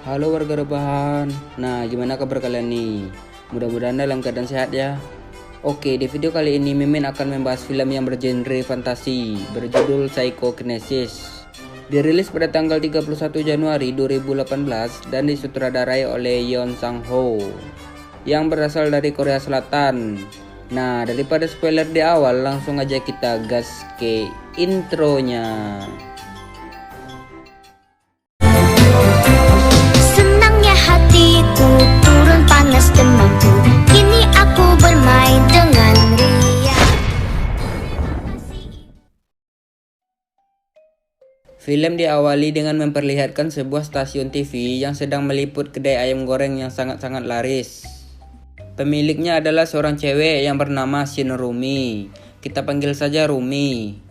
Halo warga rebahan. Nah, gimana kabar kalian nih? Mudah-mudahan dalam keadaan sehat ya. Oke, di video kali ini Mimin akan membahas film yang bergenre fantasi berjudul Psychokinesis. Dirilis pada tanggal 31 Januari 2018 dan disutradarai oleh Yeon Sang-ho yang berasal dari Korea Selatan. Nah, daripada spoiler di awal, langsung aja kita gas ke intronya. Senangnya hatiku turun panas demamku. Kini aku bermain dengan ria. Film diawali dengan memperlihatkan sebuah stasiun TV yang sedang meliput kedai ayam goreng yang sangat-sangat laris. Pemiliknya adalah seorang cewek yang bernama Shin Rumi. Kita panggil saja Rumi.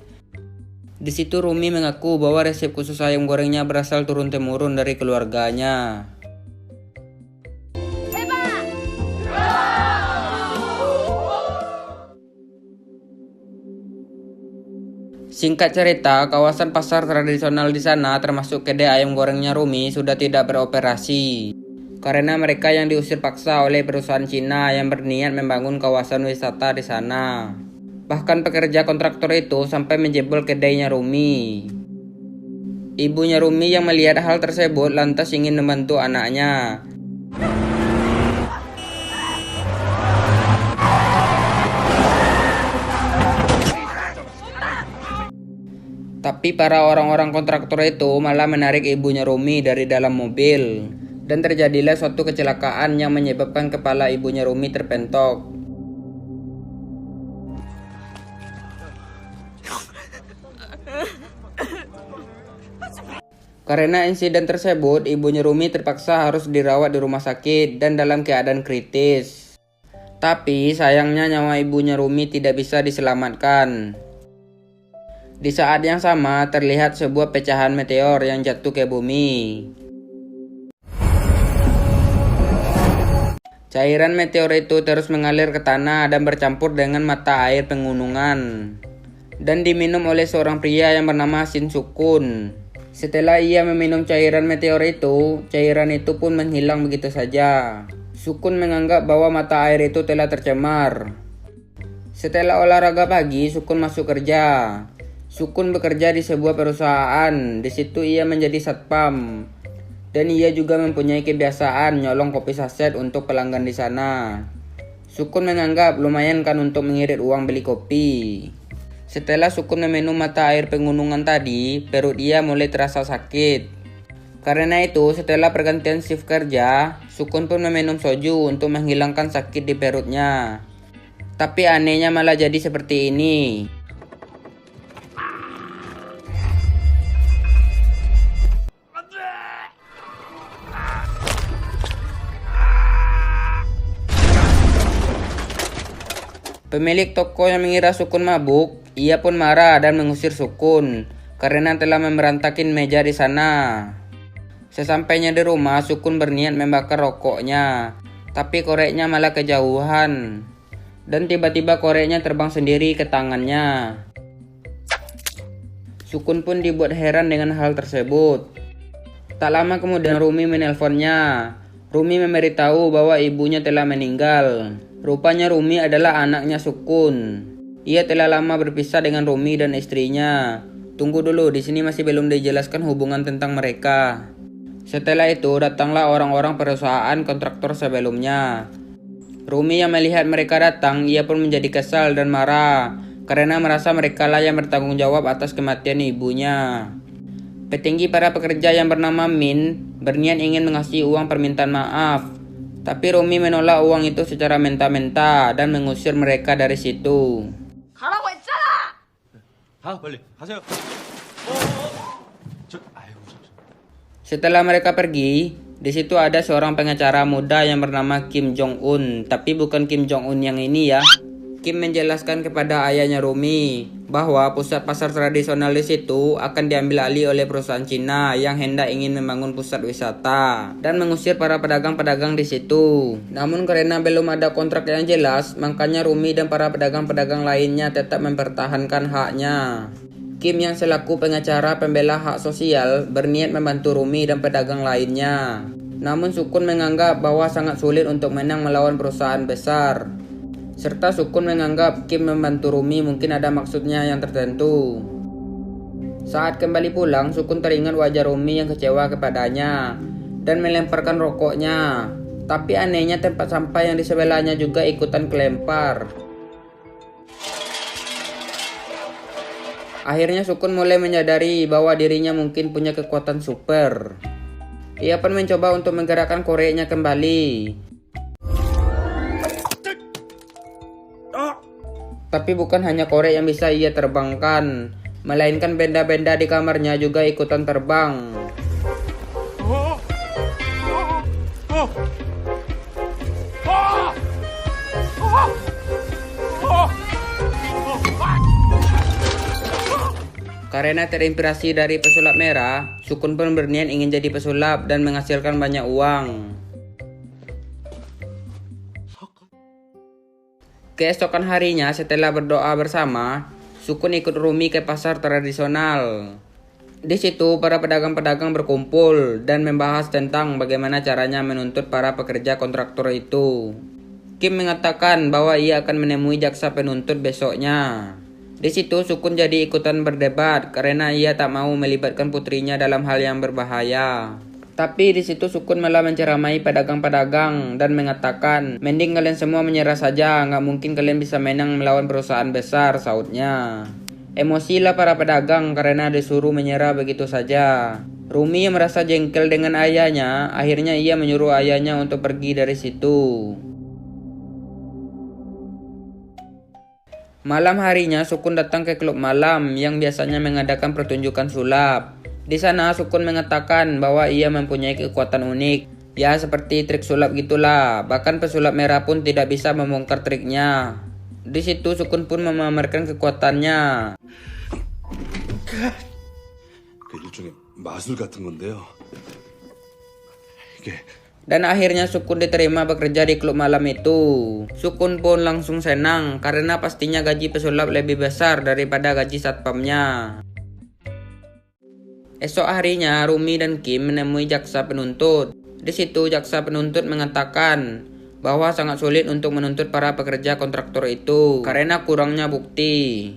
Di situ Rumi mengaku bahwa resep khusus ayam gorengnya berasal turun-temurun dari keluarganya. Singkat cerita, kawasan pasar tradisional di sana termasuk kedai ayam gorengnya Rumi sudah tidak beroperasi karena mereka yang diusir paksa oleh perusahaan Cina yang berniat membangun kawasan wisata di sana. Bahkan pekerja kontraktor itu sampai menjebol kedainya Rumi. Ibunya Rumi yang melihat hal tersebut lantas ingin membantu anaknya. Tapi para orang-orang kontraktor itu malah menarik ibunya Rumi dari dalam mobil. Dan terjadilah suatu kecelakaan yang menyebabkan kepala ibunya Rumi terpentok. Karena insiden tersebut, ibunya Rumi terpaksa harus dirawat di rumah sakit dan dalam keadaan kritis. Tapi sayangnya nyawa ibunya Rumi tidak bisa diselamatkan. Di saat yang sama terlihat sebuah pecahan meteor yang jatuh ke bumi. Cairan meteor itu terus mengalir ke tanah dan bercampur dengan mata air pegunungan dan diminum oleh seorang pria yang bernama Shin Sukun. Setelah ia meminum cairan meteor itu, cairan itu pun menghilang begitu saja. Sukun menganggap bahwa mata air itu telah tercemar. Setelah olahraga pagi, Sukun masuk kerja. Sukun bekerja di sebuah perusahaan. Di situ ia menjadi satpam. Dan ia juga mempunyai kebiasaan nyolong kopi saset untuk pelanggan di sana. Sukun menganggap lumayan kan untuk mengirit uang beli kopi. Setelah Sukun meminum mata air pegunungan tadi, perut ia mulai terasa sakit. Karena itu, setelah pergantian shift kerja, Sukun pun meminum soju untuk menghilangkan sakit di perutnya. Tapi anehnya malah jadi seperti ini. Pemilik toko yang mengira Sukun mabuk, ia pun marah dan mengusir Sukun karena telah memberantakin meja di sana. Sesampainya di rumah, Sukun berniat membakar rokoknya, tapi koreknya malah kejauhan. Dan tiba-tiba koreknya terbang sendiri ke tangannya. Sukun pun dibuat heran dengan hal tersebut. Tak lama kemudian Rumi menelponnya. Rumi memberitahu bahwa ibunya telah meninggal. Rupanya Rumi adalah anaknya Sukun. Ia telah lama berpisah dengan Rumi dan istrinya. Tunggu dulu, di sini masih belum dijelaskan hubungan tentang mereka. Setelah itu datanglah orang-orang perusahaan kontraktor sebelumnya. Rumi yang melihat mereka datang, ia pun menjadi kesal dan marah karena merasa mereka lah yang bertanggung jawab atas kematian ibunya. Petinggi para pekerja yang bernama Min berniat ingin mengasih uang permintaan maaf. Tapi Rumi menolak uang itu secara mentah-mentah dan mengusir mereka dari situ. 가라고 했잖아! 가 빨리 가세요. Setelah mereka pergi, di situ ada seorang pengacara muda yang bernama Kim Jong Un, tapi bukan Kim Jong Un yang ini ya. Kim menjelaskan kepada ayahnya Rumi bahwa pusat pasar tradisional di situ akan diambil alih oleh perusahaan Cina yang hendak ingin membangun pusat wisata dan mengusir para pedagang-pedagang di situ. Namun karena belum ada kontrak yang jelas, makanya Rumi dan para pedagang-pedagang lainnya tetap mempertahankan haknya. Kim yang selaku pengacara pembela hak sosial berniat membantu Rumi dan pedagang lainnya. Namun Sukun menganggap bahwa sangat sulit untuk menang melawan perusahaan besar. Serta Sukun menganggap Kim membantu Rumi mungkin ada maksudnya yang tertentu. Saat kembali pulang, Sukun teringat wajah Rumi yang kecewa kepadanya dan melemparkan rokoknya. Tapi anehnya tempat sampah yang di sebelahnya juga ikutan kelempar. Akhirnya Sukun mulai menyadari bahwa dirinya mungkin punya kekuatan super. Ia pun mencoba untuk menggerakkan koreknya kembali. Tapi bukan hanya korek yang bisa ia terbangkan, melainkan benda-benda di kamarnya juga ikutan terbang. Karena terinspirasi dari pesulap merah, Sukun pun berniat ingin jadi pesulap dan menghasilkan banyak uang. Keesokan harinya setelah berdoa bersama, Sukun ikut Rumi ke pasar tradisional. Di situ para pedagang-pedagang berkumpul dan membahas tentang bagaimana caranya menuntut para pekerja kontraktor itu. Kim mengatakan bahwa ia akan menemui jaksa penuntut besoknya. Di situ Sukun jadi ikutan berdebat karena ia tak mau melibatkan putrinya dalam hal yang berbahaya. Tapi di situ Sukun malah menceramai pedagang-pedagang dan mengatakan, mending kalian semua menyerah saja, nggak mungkin kalian bisa menang melawan perusahaan besar, sautnya. Emosilah para pedagang karena disuruh menyerah begitu saja. Rumi yang merasa jengkel dengan ayahnya, akhirnya ia menyuruh ayahnya untuk pergi dari situ. Malam harinya Sukun datang ke klub malam yang biasanya mengadakan pertunjukan sulap. Di sana Sukun mengatakan bahwa ia mempunyai kekuatan unik. Ya seperti trik sulap gitulah, bahkan pesulap merah pun tidak bisa membongkar triknya. Di situ Sukun pun memamerkan kekuatannya. 그 일종의 마술 같은 건데요. 이게 Dan akhirnya Sukun diterima bekerja di klub malam itu. Sukun pun langsung senang karena pastinya gaji pesulap lebih besar daripada gaji satpamnya. Esok harinya Rumi dan Kim menemui jaksa penuntut. Di situ jaksa penuntut mengatakan bahwa sangat sulit untuk menuntut para pekerja kontraktor itu karena kurangnya bukti.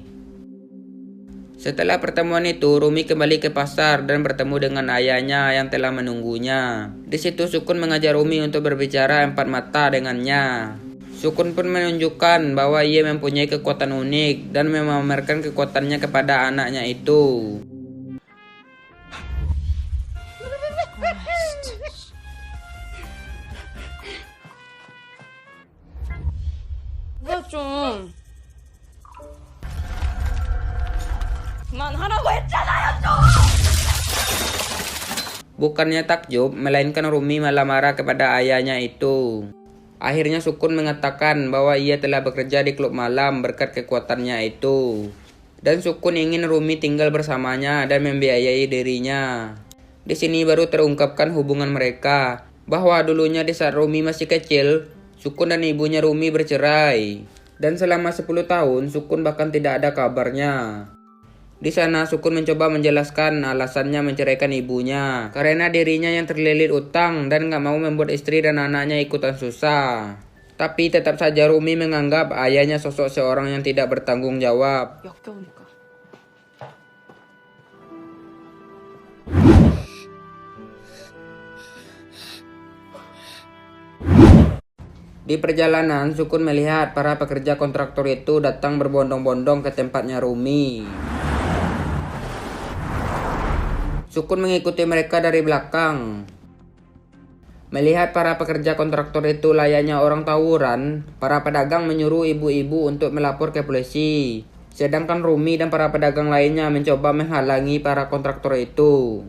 Setelah pertemuan itu, Rumi kembali ke pasar dan bertemu dengan ayahnya yang telah menunggunya. Di situ Sukun mengajak Rumi untuk berbicara empat mata dengannya. Sukun pun menunjukkan bahwa ia mempunyai kekuatan unik dan memamerkan kekuatannya kepada anaknya itu. 좀 그만하라고 했잖아요 좀! Bukannya takjub, melainkan Rumi malah marah kepada ayahnya itu. Akhirnya Sukun mengatakan bahwa ia telah bekerja di klub malam berkat kekuatannya itu. Dan Sukun ingin Rumi tinggal bersamanya dan membiayai dirinya. Di sini baru terungkapkan hubungan mereka, bahwa dulunya di saat Rumi masih kecil, Sukun dan ibunya Rumi bercerai. Dan selama 10 tahun, Sukun bahkan tidak ada kabarnya. Di sana Sukun mencoba menjelaskan alasannya menceraikan ibunya karena dirinya yang terlilit utang dan gak mau membuat istri dan anaknya ikutan susah. Tapi tetap saja Rumi menganggap ayahnya sosok seorang yang tidak bertanggung jawab. 역겨우니까. Di perjalanan, Sukun melihat para pekerja kontraktor itu datang berbondong-bondong ke tempatnya Rumi. Sukun mengikuti mereka dari belakang. Melihat para pekerja kontraktor itu layaknya orang tawuran, para pedagang menyuruh ibu-ibu untuk melapor ke polisi. Sedangkan Rumi dan para pedagang lainnya mencoba menghalangi para kontraktor itu.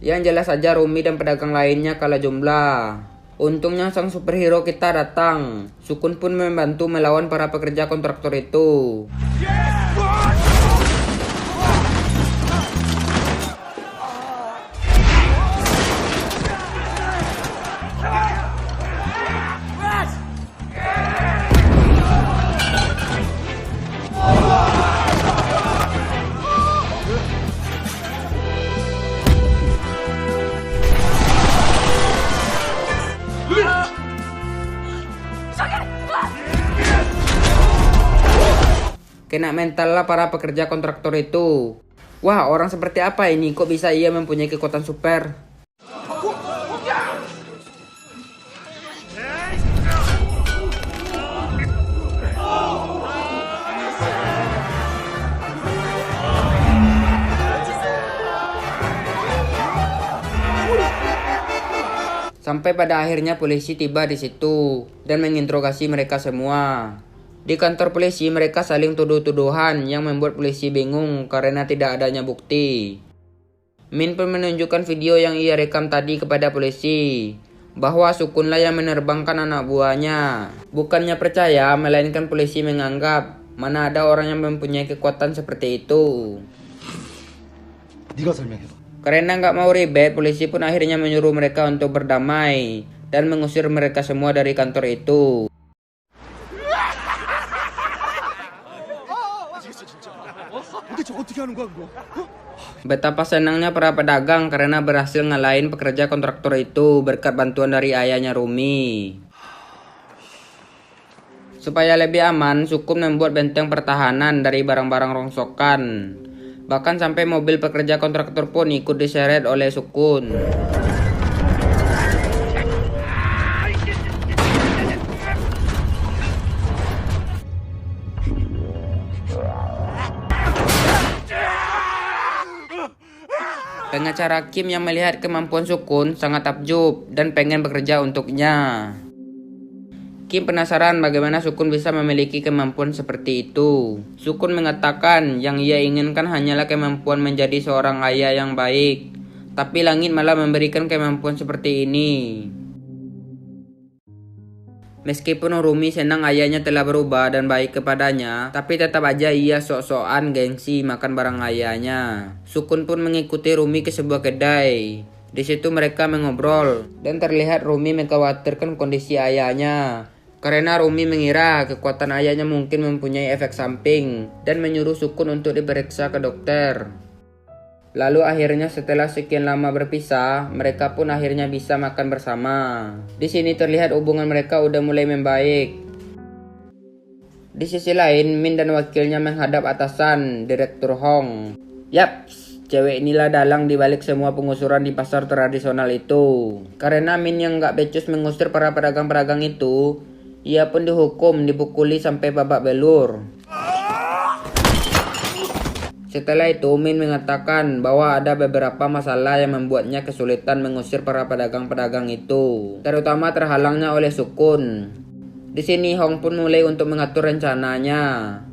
Yang jelas saja Rumi dan pedagang lainnya kalah jumlah. Untungnya sang superhero kita datang. Sukun pun membantu melawan para pekerja kontraktor itu. Kena mental lah para pekerja kontraktor itu. Wah, orang seperti apa ini? Kok bisa ia mempunyai kekuatan super? Sampai pada akhirnya polisi tiba di situ dan menginterogasi mereka semua. Di kantor polisi mereka saling tuduh-tuduhan yang membuat polisi bingung karena tidak adanya bukti. Min pun menunjukkan video yang ia rekam tadi kepada polisi, bahwa Sukunlah yang menerbangkan anak buahnya. Bukannya percaya, melainkan polisi menganggap mana ada orang yang mempunyai kekuatan seperti itu. 네가 설명해봐. Karena nggak mau ribet, polisi pun akhirnya menyuruh mereka untuk berdamai dan mengusir mereka semua dari kantor itu. Betapa senangnya para pedagang karena berhasil ngalahin pekerja kontraktor itu berkat bantuan dari ayahnya Rumi. Supaya lebih aman, Sukun membuat benteng pertahanan dari barang-barang rongsokan. Bahkan sampai mobil pekerja kontraktor pun ikut diseret oleh Sukun. Pengacara Kim yang melihat kemampuan Sukun sangat takjub dan pengen bekerja untuknya. Kim penasaran bagaimana Sukun bisa memiliki kemampuan seperti itu. Sukun mengatakan yang ia inginkan hanyalah kemampuan menjadi seorang ayah yang baik. Tapi langit malah memberikan kemampuan seperti ini. Meskipun Rumi senang ayahnya telah berubah dan baik kepadanya, tapi tetap aja ia sok-sokan gengsi makan barang ayahnya. Sukun pun mengikuti Rumi ke sebuah kedai. Di situ mereka mengobrol dan terlihat Rumi mengkhawatirkan kondisi ayahnya. Karena Rumi mengira kekuatan ayahnya mungkin mempunyai efek samping dan menyuruh Sukun untuk diperiksa ke dokter. Lalu akhirnya setelah sekian lama berpisah, mereka pun akhirnya bisa makan bersama. Di sini terlihat hubungan mereka udah mulai membaik. Di sisi lain, Min dan wakilnya menghadap atasan, Direktur Hong. Yaps, cewek inilah dalang dibalik semua pengusuran di pasar tradisional itu. Karena Min yang gak becus mengusir para pedagang-pedagang itu, ia pun dihukum dipukuli sampai babak belur. Setelah itu, Min mengatakan bahwa ada beberapa masalah yang membuatnya kesulitan mengusir para pedagang-pedagang itu, terutama terhalangnya oleh Sukun. Di sini Hong pun mulai untuk mengatur rencananya.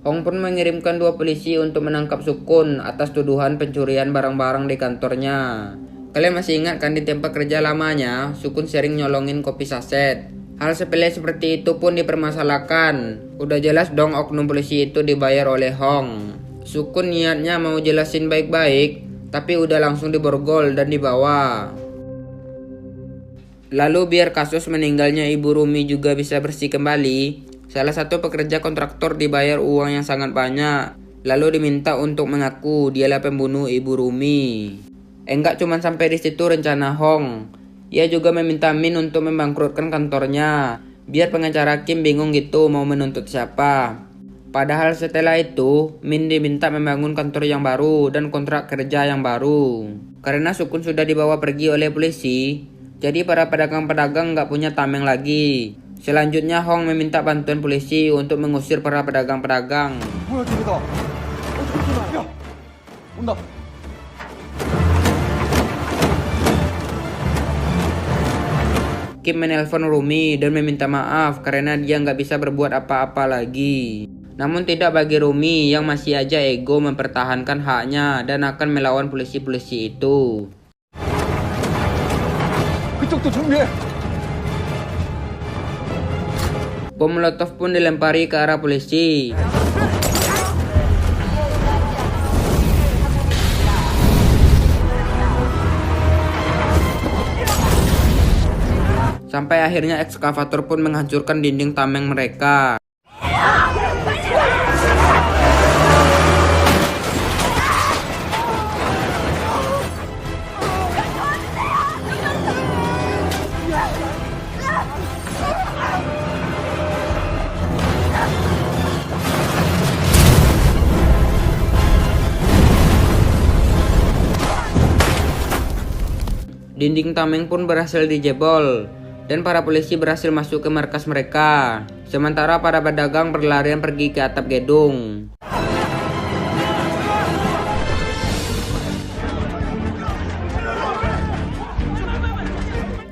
Hong pun mengirimkan 2 polisi untuk menangkap Sukun atas tuduhan pencurian barang-barang di kantornya. Kalian masih ingat kan di tempat kerja lamanya, Sukun sering nyolongin kopi saset. Hal sepele seperti itu pun dipermasalahkan. Udah jelas dong oknum polisi itu dibayar oleh Hong. Sukun niatnya mau jelasin baik-baik, tapi udah langsung diborgol dan dibawa. Lalu biar kasus meninggalnya Ibu Rumi juga bisa bersih kembali, salah satu pekerja kontraktor dibayar uang yang sangat banyak, lalu diminta untuk mengaku dialah pembunuh Ibu Rumi. Enggak cuma sampai di situ rencana Hong. Ia juga meminta Min untuk membangkrutkan kantornya, biar pengacara Kim bingung gitu mau menuntut siapa. Padahal setelah itu, Min diminta membangun kantor yang baru dan kontrak kerja yang baru. Karena Sukun sudah dibawa pergi oleh polisi, jadi para pedagang-pedagang nggak punya tameng lagi. Selanjutnya Hong meminta bantuan polisi untuk mengusir para pedagang-pedagang. Kim menelpon Rumi dan meminta maaf karena dia nggak bisa berbuat apa-apa lagi. Namun tidak bagi Rumi yang masih aja ego mempertahankan haknya dan akan melawan polisi-polisi itu. Bom molotov pun dilempari ke arah polisi. Sampai akhirnya ekskavator pun menghancurkan dinding tameng mereka. Dinding tameng pun berhasil dijebol dan para polisi berhasil masuk ke markas mereka. Sementara para pedagang berlarian pergi ke atap gedung.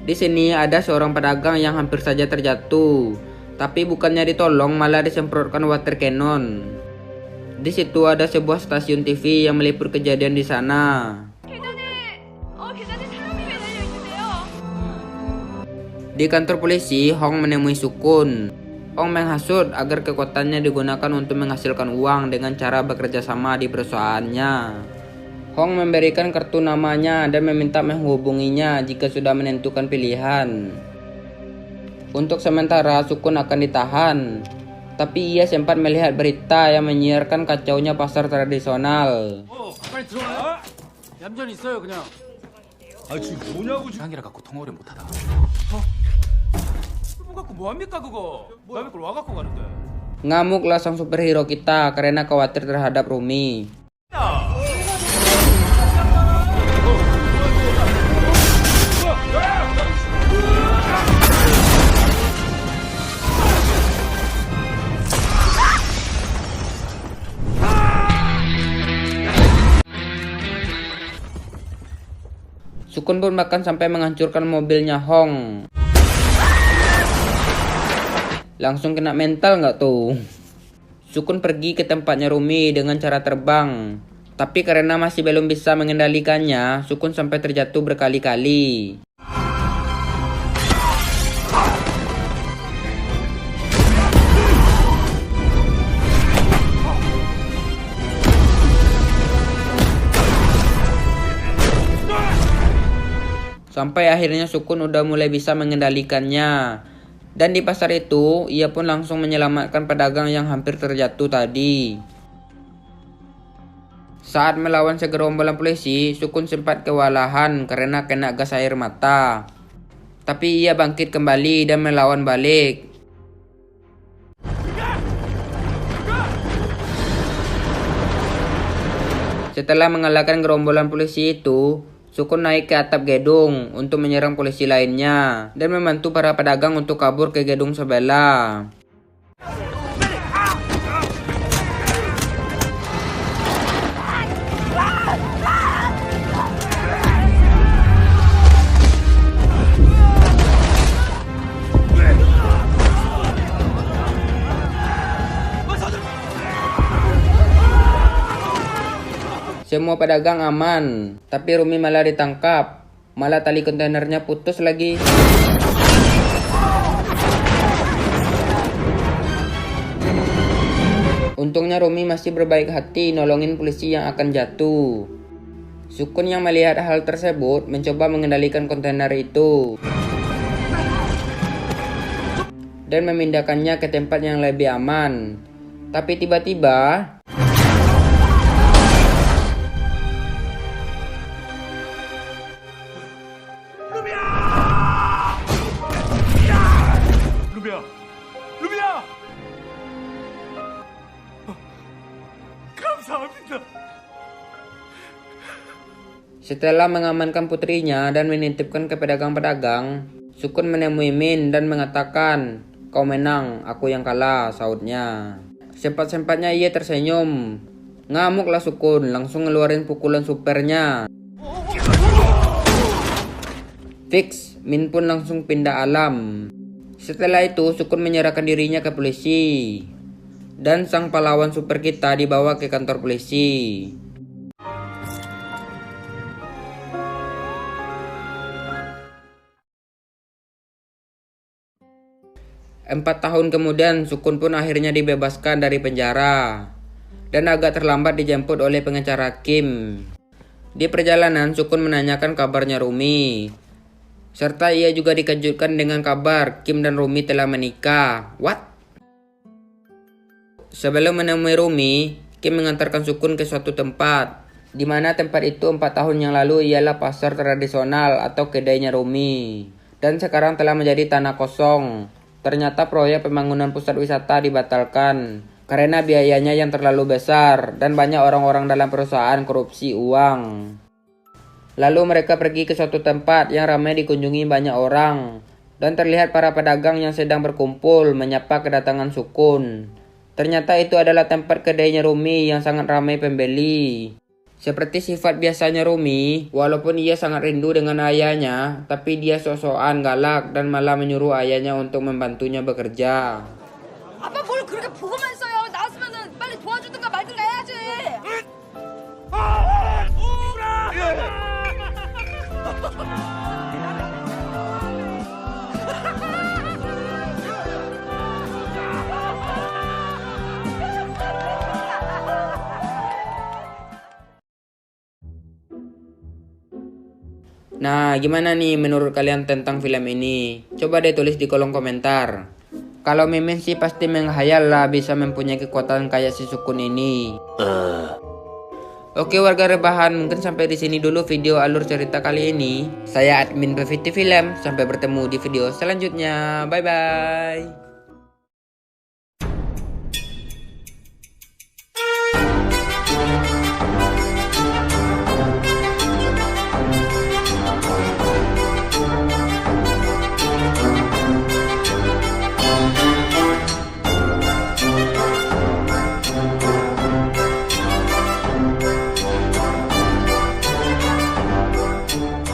Di sini ada seorang pedagang yang hampir saja terjatuh, tapi bukannya ditolong malah disemprotkan water cannon. Di situ ada sebuah stasiun TV yang meliput kejadian di sana. Di kantor polisi, Hong menemui Sukun. Hong menghasut agar kekuatannya digunakan untuk menghasilkan uang dengan cara bekerja sama di perusahaannya. Hong memberikan kartu namanya dan meminta menghubunginya jika sudah menentukan pilihan. Untuk sementara Sukun akan ditahan, tapi ia sempat melihat berita yang menyiarkan kacaunya pasar tradisional. 빨리 들어와요. 얌전히 있어요 그냥. 아 지금 뭐냐고 지금. 장이라 갖고 통화를 못하다. 뭐 갖고 뭐 합니까 그거? 남의 걸 와 갖고 가는데. Ngamuklah sang superhero kita karena khawatir terhadap Rumi. Sukun pun bahkan sampai menghancurkan mobilnya Hong. Langsung kena mental nggak tuh? Sukun pergi ke tempatnya Rumi dengan cara terbang. Tapi karena masih belum bisa mengendalikannya, Sukun sampai terjatuh berkali-kali. Sampai akhirnya Sukun udah mulai bisa mengendalikannya. Dan di pasar itu, ia pun langsung menyelamatkan pedagang yang hampir terjatuh tadi. Saat melawan segerombolan polisi, Sukun sempat kewalahan karena kena gas air mata. Tapi ia bangkit kembali dan melawan balik. Setelah mengalahkan gerombolan polisi itu, Sukun naik ke atap gedung untuk menyerang polisi lainnya dan membantu para pedagang untuk kabur ke gedung sebelah. Semua pedagang aman, tapi Rumi malah ditangkap. Malah tali kontainernya putus lagi. Untungnya Rumi masih berbaik hati nolongin polisi yang akan jatuh. Sukun yang melihat hal tersebut mencoba mengendalikan kontainer itu dan memindahkannya ke tempat yang lebih aman. Tapi tiba-tiba 루비야! 감사합니다. setelah mengamankan putrinya dan menitipkan ke pedagang-pedagang, Sukun menemui Min dan mengatakan, "Kau menang, aku yang kalah," sautnya. Sempat-sempatnya ia tersenyum. Ngamuklah Sukun, langsung ngeluarin pukulan supernya. Fix, Min pun langsung pindah alam. Setelah itu, Sukun menyerahkan dirinya ke polisi. Dan sang pahlawan super kita dibawa ke kantor polisi. Empat tahun kemudian, Sukun pun akhirnya dibebaskan dari penjara. Dan agak terlambat dijemput oleh pengacara Kim. Di perjalanan, Sukun menanyakan kabarnya Rumi. Serta ia juga dikejutkan dengan kabar Kim dan Rumi telah menikah. What? Sebelum menemui Rumi, Kim mengantarkan Sukun ke suatu tempat, di mana tempat itu 4 tahun yang lalu ialah pasar tradisional atau kedainya Rumi. Dan sekarang telah menjadi tanah kosong. Ternyata proyek pembangunan pusat wisata dibatalkan karena biayanya yang terlalu besar dan banyak orang-orang dalam perusahaan korupsi uang. Lalu mereka pergi ke suatu tempat yang ramai dikunjungi banyak orang. Dan terlihat para pedagang yang sedang berkumpul menyapa kedatangan Sukun. Ternyata itu adalah tempat kedainya Rumi yang sangat ramai pembeli. Seperti sifat biasanya Rumi, walaupun ia sangat rindu dengan ayahnya, tapi dia sok-sokan galak dan malah menyuruh ayahnya untuk membantunya bekerja. 아빠 뭘 그렇게 보고만 있어요. 나왔으면은 빨리 도와주든가 말든가 해야지. Nah, gimana nih menurut kalian tentang film ini? Coba deh tulis di kolom komentar. Kalau Mimin sih pasti menghayal lah bisa mempunyai kekuatan kayak si Sukun ini. Oke warga rebahan, mungkin sampai di sini dulu video alur cerita kali ini. Saya admin Peviti Film, sampai bertemu di video selanjutnya. Bye bye.